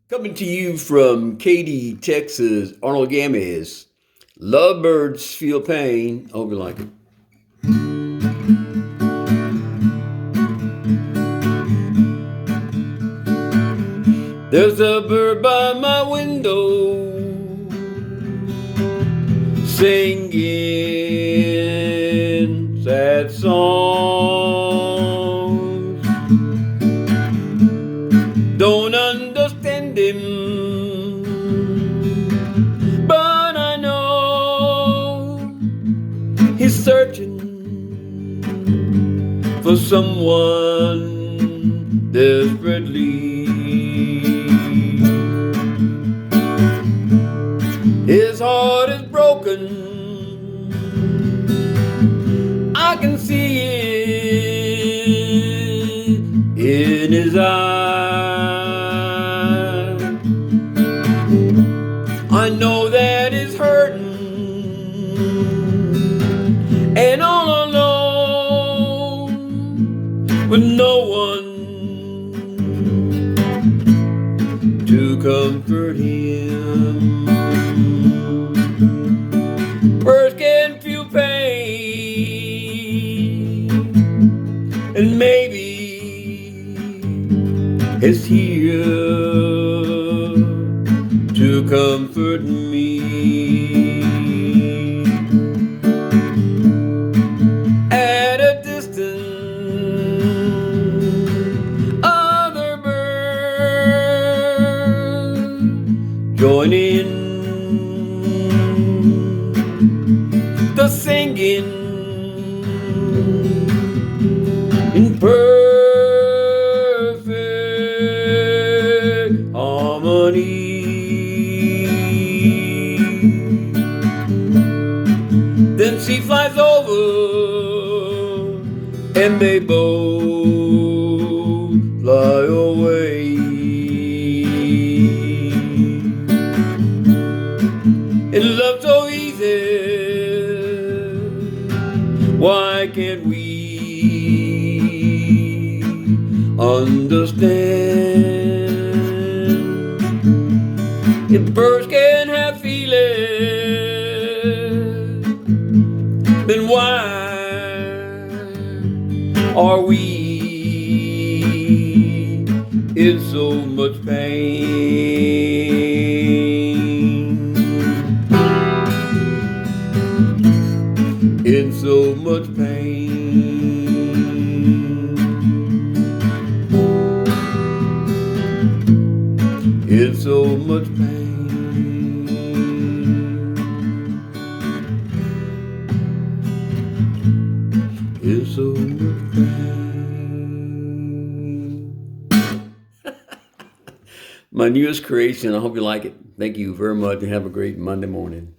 Coming to you from Katy, Texas, Arnold Gamez. Lovebirds feel pain. I hope you like it. There's a bird by my window singing sad songs. Don't understand him, but I know he's searching for someone desperately. His heart is broken, I can see it in his eyes. I know that he's hurting and all alone with no one to comfort him. Birds can feel pain, and maybe it's here to comfort me. At a distance, other birds join in the singing in perfect harmony. Then she flies over and they both fly away. And love's so easy, why can't we understand? If birds can have feelings, then why are we in so much pain? In so much pain, in so much pain, in so much pain. My newest creation. I hope you like it. Thank you very much and have a great Monday morning.